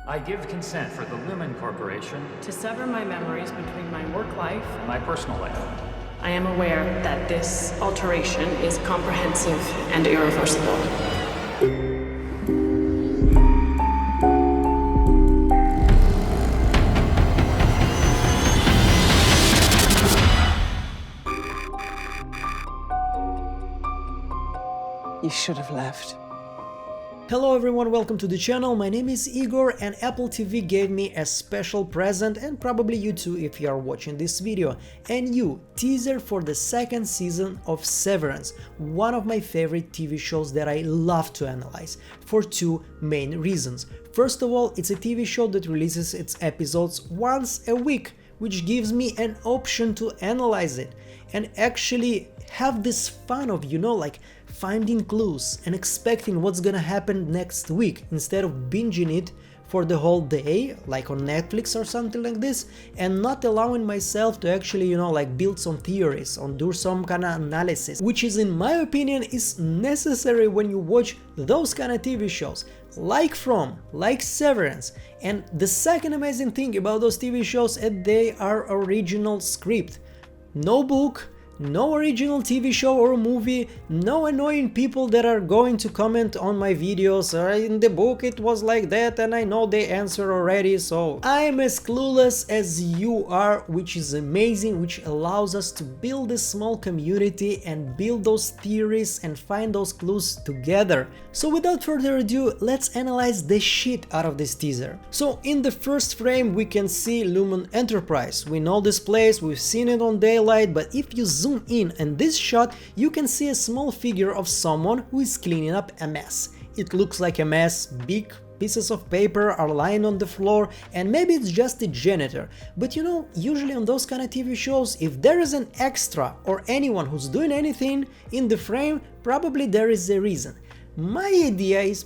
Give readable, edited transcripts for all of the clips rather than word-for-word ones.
I give consent for the Lumen Corporation to sever my memories between my work life and my personal life. I am aware that this alteration is comprehensive and irreversible. You should have left. Hello everyone, welcome to the channel. My name is Igor and Apple TV gave me a special present, and probably you too if you are watching this video. A new teaser for the second season of Severance, one of my favorite TV shows that I love to analyze, for two main reasons. First of all, it's a TV show that releases its episodes once a week, which gives me an option to analyze it and actually have this fun of, like finding clues and expecting what's gonna happen next week instead of binging it for the whole day, like on Netflix or something like this, and not allowing myself to actually, build some theories or do some kind of analysis, which is, in my opinion, is necessary when you watch those kind of TV shows, like Severance. And the second amazing thing about those TV shows is they are original script. No book, no original TV show or movie, no annoying people that are going to comment on my videos, in the book it was like that and I know the answer already, so I am as clueless as you are, which is amazing, which allows us to build a small community and build those theories and find those clues together. So without further ado, let's analyze the shit out of this teaser. So in the first frame we can see Lumen Enterprise. We know this place, we've seen it on daylight, but if you zoom in this shot, you can see a small figure of someone who is cleaning up a mess. It looks like a mess, big pieces of paper are lying on the floor, and maybe it's just a janitor. But usually on those kind of TV shows, if there is an extra or anyone who's doing anything in the frame, probably there is a reason. My idea is,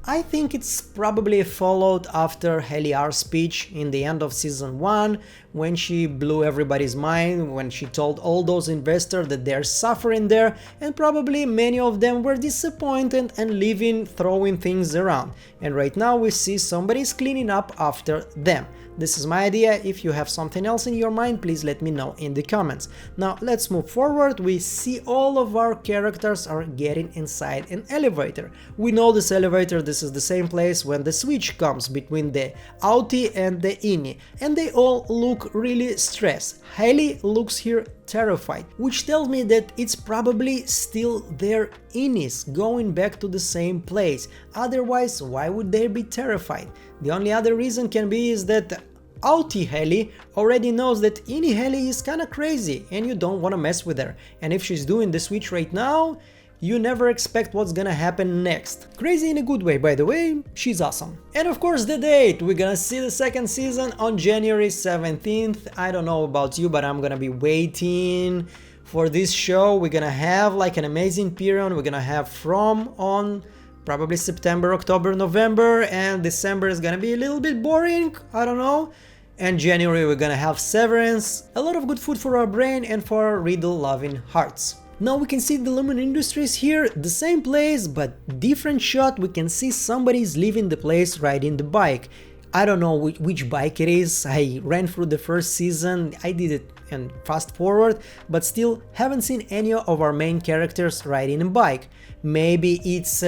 I think it's probably a fallout after Heliar's speech in the end of season 1, when she blew everybody's mind, when she told all those investors that they're suffering there, and probably many of them were disappointed and leaving, throwing things around. And right now we see somebody's cleaning up after them. This is my idea. If you have something else in your mind, please let me know in the comments. Now let's move forward. We see all of our characters are getting inside an elevator. We know this elevator, this is the same place when the switch comes between the outie and the innie, and they all look really stressed. Haley looks here terrified, which tells me that it's probably still their innies going back to the same place. Otherwise, why would they be terrified? The only other reason can be is that outie Haley already knows that innie Haley is kinda crazy and you don't wanna mess with her. And if she's doing the switch right now, you never expect what's gonna happen next. Crazy in a good way, by the way, she's awesome. And of course the date, we're gonna see the second season on January 17th. I don't know about you, but I'm gonna be waiting for this show. We're gonna have like an amazing period. We're gonna have from on probably September, October, November, and December is gonna be a little bit boring, I don't know. And January we're gonna have Severance, a lot of good food for our brain and for our riddle-loving hearts. Now we can see the Lumen Industries here, the same place but different shot. We can see somebody's leaving the place riding the bike. I don't know which bike it is. I ran through the first season, I did it and fast forward, but still haven't seen any of our main characters riding a bike. Maybe it's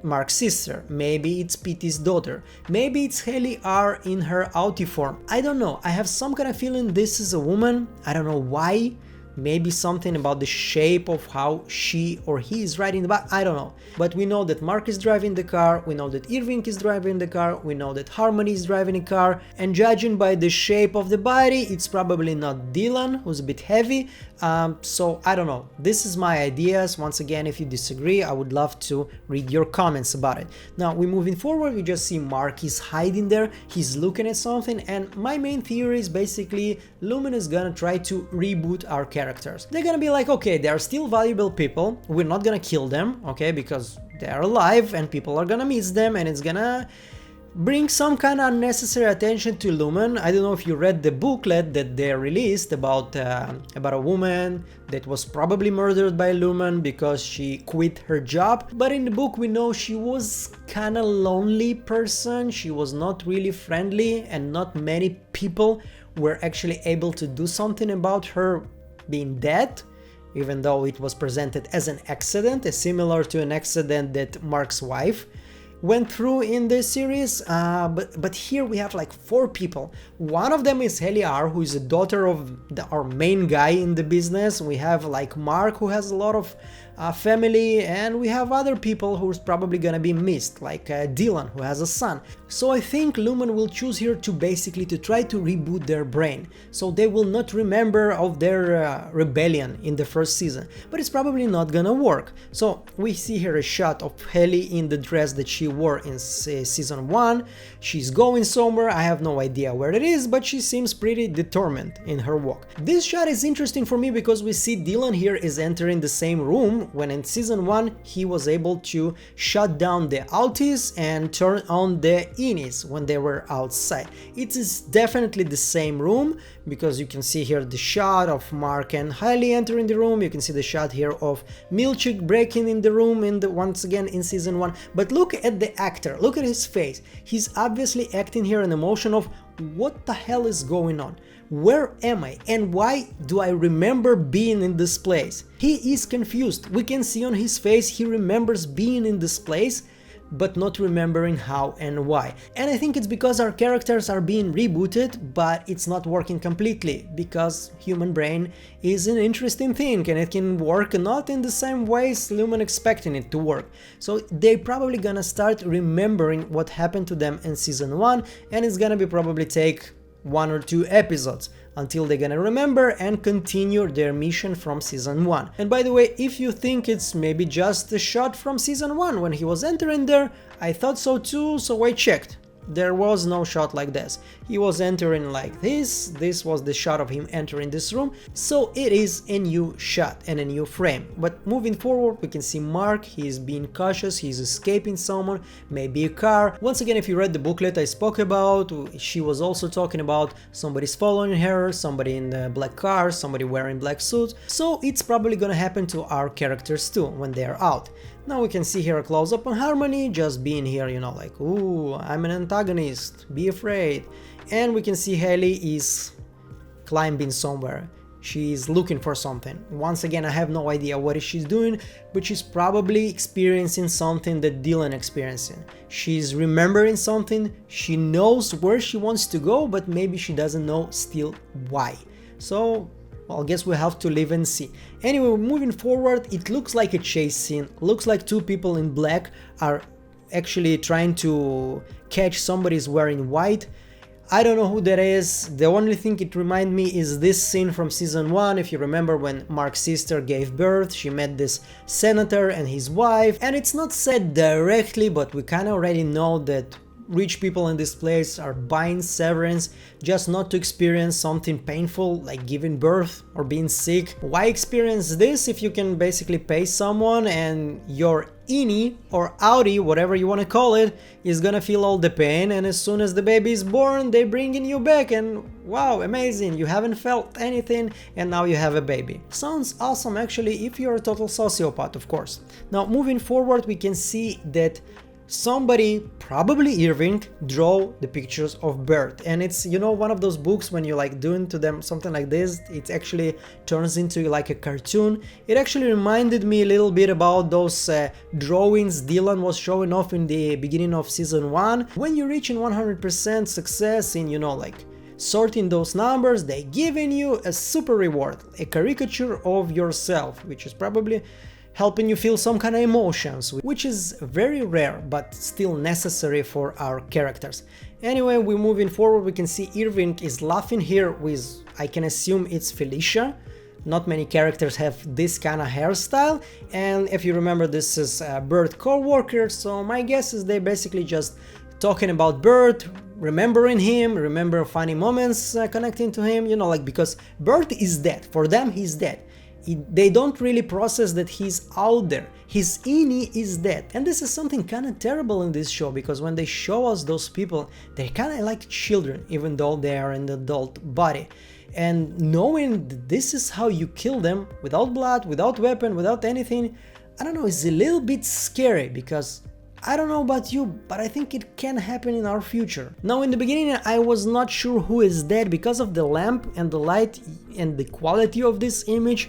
Mark's sister, maybe it's Petey's daughter, maybe it's Haley R in her outie form. I don't know, I have some kind of feeling this is a woman, I don't know why. Maybe something about the shape of how she or he is riding the bike, I don't know. But we know that Mark is driving the car, we know that Irving is driving the car, we know that Harmony is driving a car, and judging by the shape of the body, it's probably not Dylan, who's a bit heavy, so I don't know. This is my ideas. Once again, if you disagree, I would love to read your comments about it. Now, we're moving forward, we just see Mark is hiding there, he's looking at something, and my main theory is basically Lumen is gonna try to reboot our characters. They're gonna be like, okay, they are still valuable people, we're not gonna kill them, okay, because they are alive and people are gonna miss them, and it's gonna bring some kind of unnecessary attention to Lumen. I don't know if you read the booklet that they released about a woman that was probably murdered by Lumen because she quit her job. But in the book we know she was kind of lonely person. She was not really friendly, and not many people were actually able to do something about her being dead, even though it was presented as an accident, similar to an accident that Mark's wife went through in this series. But here we have like 4 people. One of them is Heliar, who is the daughter of our main guy in the business. We have like Mark, who has a lot of family, and we have other people who's probably gonna be missed, like Dylan, who has a son. So I think Lumen will choose here to basically to try to reboot their brain, so they will not remember of their rebellion in the first season. But it's probably not gonna work. So we see here a shot of Heli in the dress that she wore in season 1. She's going somewhere, I have no idea where it is, but she seems pretty determined in her walk. This shot is interesting for me because we see Dylan here is entering the same room when in season 1 he was able to shut down the outies and turn on the innies when they were outside. It is definitely the same room, because you can see here the shot of Mark and Hailey entering the room. You can see the shot here of Milch breaking in the room once again in season 1. But look at the actor, look at his face. He's obviously acting here an emotion of what the hell is going on? Where am I, and why do I remember being in this place? He is confused. We can see on his face he remembers being in this place, but not remembering how and why. And I think it's because our characters are being rebooted, but it's not working completely, because human brain is an interesting thing and it can work not in the same ways Lumen expecting it to work. So they're probably gonna start remembering what happened to them in season 1, and it's gonna be probably take 1 or 2 episodes until they're gonna remember and continue their mission from season 1. And by the way, if you think it's maybe just a shot from season 1 when he was entering there, I thought so too, so I checked. There was no shot like this. He was entering like this was the shot of him entering this room, so it is a new shot and a new frame. But moving forward, we can see Mark, he's being cautious, he's escaping someone, maybe a car. Once again, if you read the booklet I spoke about, she was also talking about somebody's following her, somebody in the black car, somebody wearing black suits, so it's probably gonna happen to our characters too when they're out. Now we can see here a close-up on Harmony, just being here, you know, like, ooh, I'm an antagonist, be afraid. And we can see Hailey is climbing somewhere. She's looking for something. Once again, I have no idea what she's doing, but she's probably experiencing something that Dylan experiencing. She's remembering something, she knows where she wants to go, but maybe she doesn't know still why. So, well, I guess we have to live and see. Anyway, moving forward, it looks like a chase scene. Looks like 2 people in black are actually trying to catch somebody's wearing white. I don't know who that is. The only thing it reminds me is this scene from season 1. If you remember, when Mark's sister gave birth, she met this senator and his wife. And it's not said directly, but we kind of already know that rich people in this place are buying severance just not to experience something painful like giving birth or being sick. Why experience this if you can basically pay someone and your innie or outie, whatever you want to call it, is gonna feel all the pain, and as soon as the baby is born they bringing you back and wow, amazing, you haven't felt anything and now you have a baby. Sounds awesome actually, if you're a total sociopath, of course. Now moving forward, we can see that somebody, probably Irving, draw the pictures of birth, and it's, you know, one of those books when you like doing to them something like this, it actually turns into like a cartoon. It actually reminded me a little bit about those drawings Dylan was showing off in the beginning of season 1. When you're reaching 100% success in, you know, like sorting those numbers, they giving you a super reward, a caricature of yourself, which is probably helping you feel some kind of emotions, which is very rare but still necessary for our characters. Anyway, we're moving forward, we can see Irving is laughing here with, I can assume it's Felicia. Not many characters have this kind of hairstyle, and if you remember, this is Bert co-worker, so my guess is they basically just talking about Bert, remembering him, remember funny moments connecting to him, you know, like, because Bert is dead, for them he's dead. They don't really process that he's out there. His ini is dead. And this is something kind of terrible in this show, because when they show us those people, they're kind of like children, even though they are in the adult body. And knowing that this is how you kill them, without blood, without weapon, without anything, I don't know, it's a little bit scary, because I don't know about you, but I think it can happen in our future. Now, in the beginning, I was not sure who is dead because of the lamp and the light and the quality of this image.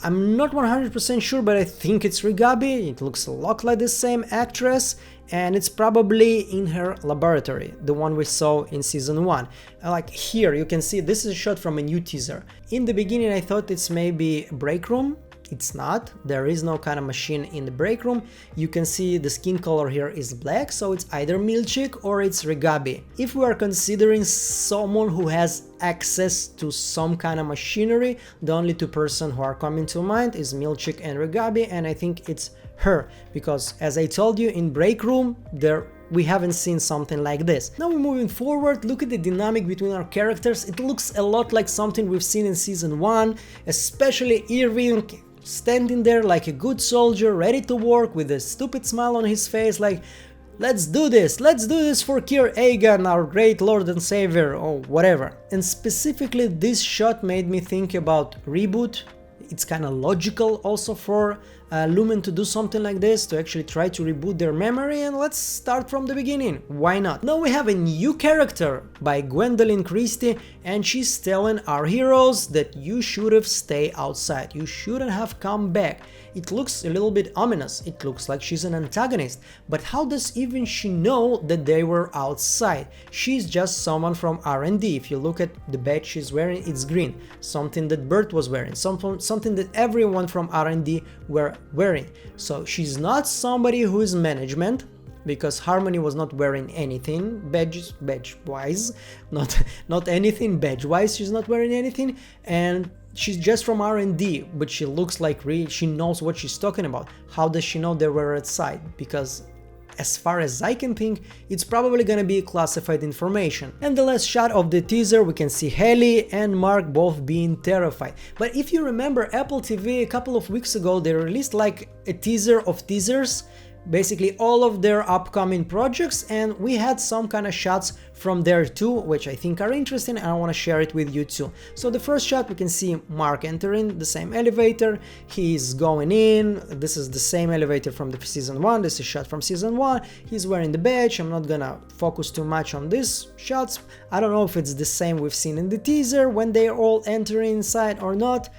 I'm not 100% sure, but I think it's Rigabi. It looks a lot like the same actress, and it's probably in her laboratory, the one we saw in season 1. Like here, you can see this is a shot from a new teaser. In the beginning, I thought it's maybe a break room. It's not. There is no kind of machine in the break room. You can see the skin color here is black, so it's either Milch or it's Rigabi. If we are considering someone who has access to some kind of machinery, the only two persons who are coming to mind is Milch and Rigabi, and I think it's her, because as I told you, in break room we haven't seen something like this. Now we're moving forward, look at the dynamic between our characters. It looks a lot like something we've seen in season 1, especially Irving standing there like a good soldier, ready to work with a stupid smile on his face, like, let's do this for Kir Agan, our great lord and savior, or whatever. And specifically this shot made me think about Reboot. It's kind of logical also for Lumen to do something like this, to actually try to reboot their memory, and let's start from the beginning, why not? Now we have a new character by Gwendolyn Christie, and she's telling our heroes that you should have stayed outside, you shouldn't have come back. It looks a little bit ominous, it looks like she's an antagonist, but how does even she know that they were outside? She's just someone from R&D. If you look at the badge she's wearing, it's green, something that Bert was wearing, something that everyone from R&D were wearing. So she's not somebody who is management, because Harmony was not wearing anything badge wise, not anything badge wise, she's not wearing anything, and she's just from R&D, but she looks like she knows what she's talking about. How does she know they were outside? Because as far as I can think, it's probably gonna be classified information. And the last shot of the teaser, we can see Haley and Mark both being terrified. But if you remember, Apple TV a couple of weeks ago, they released like a teaser of teasers, basically all of their upcoming projects, and we had some kind of shots from there too, which I think are interesting, and I want to share it with you too. So the first shot, we can see Mark entering the same elevator, he's going in, this is the same elevator from the season 1, this is shot from season 1, he's wearing the badge. I'm not gonna focus too much on these shots, I don't know if it's the same we've seen in the teaser when they're all entering inside or not.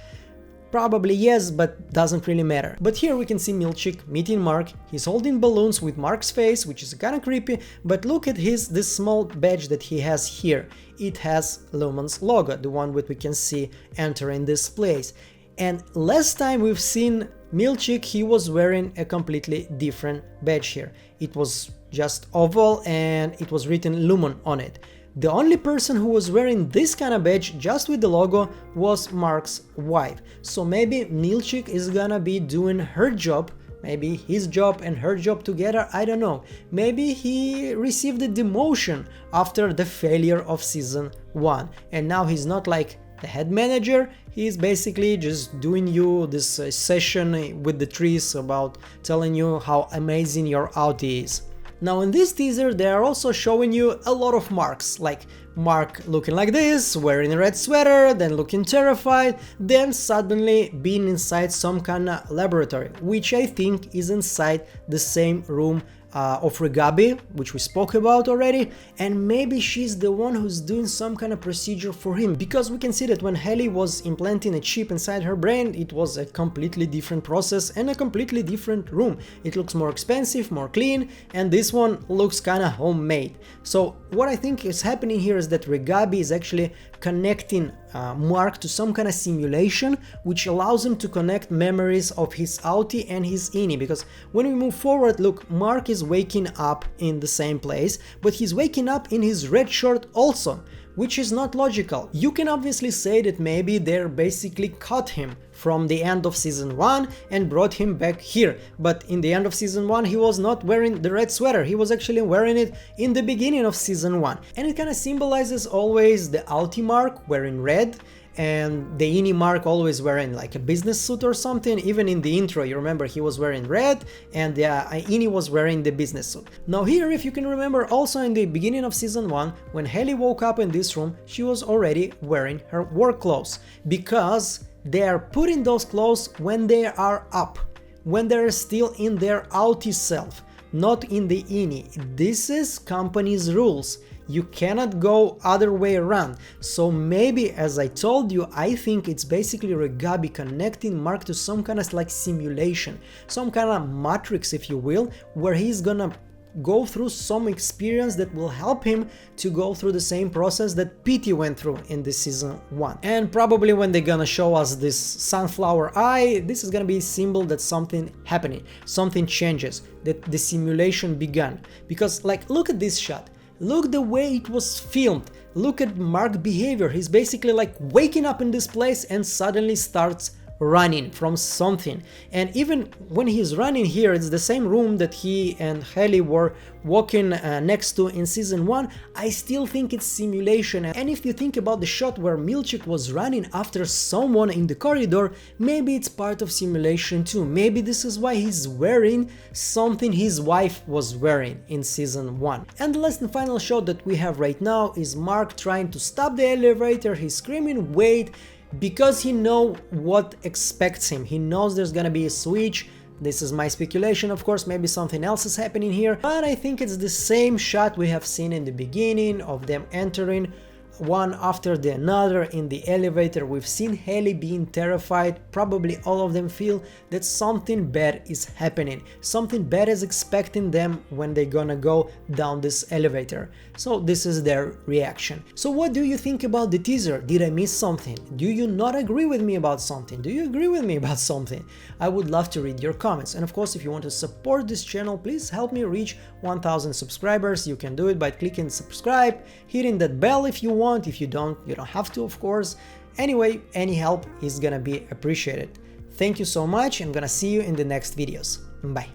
Probably yes, but doesn't really matter. But here we can see Milch meeting Mark. He's holding balloons with Mark's face, which is kind of creepy, but look at this small badge that he has here. It has Lumen's logo, the one that we can see entering this place. And last time we've seen Milch, he was wearing a completely different badge here. It was just oval and it was written Lumen on it. The only person who was wearing this kind of badge just with the logo was Mark's wife. So maybe Milch is gonna be doing her job, maybe his job and her job together, I don't know. Maybe he received a demotion after the failure of season 1 and now he's not like the head manager, he's basically just doing you this session with the trees about telling you how amazing your Audi is. Now in this teaser they are also showing you a lot of Marks, like Mark looking like this, wearing a red sweater, then looking terrified, then suddenly being inside some kind of laboratory, which I think is inside the same room of Rigabi, which we spoke about already, and maybe she's the one who's doing some kind of procedure for him, because we can see that when Haley was implanting a chip inside her brain, it was a completely different process and a completely different room. It looks more expensive, more clean, and this one looks kind of homemade. So what I think is happening here is that Rigabi is actually connecting Mark to some kind of simulation, which allows him to connect memories of his outie and his innie, because when we move forward, look, Mark is waking up in the same place, but he's waking up in his red shirt also, which is not logical. You can obviously say that maybe they're basically cut him from the end of season 1 and brought him back here, but in the end of season 1 he was not wearing the red sweater, he was actually wearing it in the beginning of season 1, and it kind of symbolizes always the outie Mark wearing red and the Ini Mark always wearing like a business suit or something. Even in the intro, you remember he was wearing red and Ini was wearing the business suit. Now here, if you can remember, also in the beginning of season 1, when Haley woke up in this room, she was already wearing her work clothes, because they are putting those clothes when they are up, when they're still in their outie self, not in the Ini. This is company's rules. You cannot go other way around. So maybe, as I told you, I think it's basically Regabi connecting Mark to some kind of like simulation, some kind of matrix, if you will, where he's gonna go through some experience that will help him to go through the same process that Petey went through in this season 1. And probably when they're gonna show us this sunflower eye, this is gonna be a symbol that something happening, something changes, that the simulation began. Because like, look at this shot. Look the way it was filmed. Look at Mark's behavior. He's basically like waking up in this place and suddenly starts running from something. And even when he's running here, it's the same room that he and Haley were walking next to in season 1. I still think it's simulation. And if you think about the shot where Milch was running after someone in the corridor, maybe it's part of simulation too. Maybe this is why he's wearing something his wife was wearing in season 1. And the last and final shot that we have right now is Mark trying to stop the elevator. He's screaming, "Wait!" because he knows what expects him. He knows there's gonna be a switch. This is my speculation, of course, maybe something else is happening here, but I think it's the same shot we have seen in the beginning of them entering one after the another in the elevator. We've seen Haley being terrified. Probably all of them feel that something bad is happening. Something bad is expecting them when they're gonna go down this elevator. So this is their reaction. So what do you think about the teaser? Did I miss something? Do you not agree with me about something? Do you agree with me about something? I would love to read your comments. And of course, if you want to support this channel, please help me reach 1000 subscribers. You can do it by clicking subscribe, hitting that bell if you want. If you don't have to, of course. Anyway, any help is gonna be appreciated. Thank you so much. I'm gonna see you in the next videos. Bye.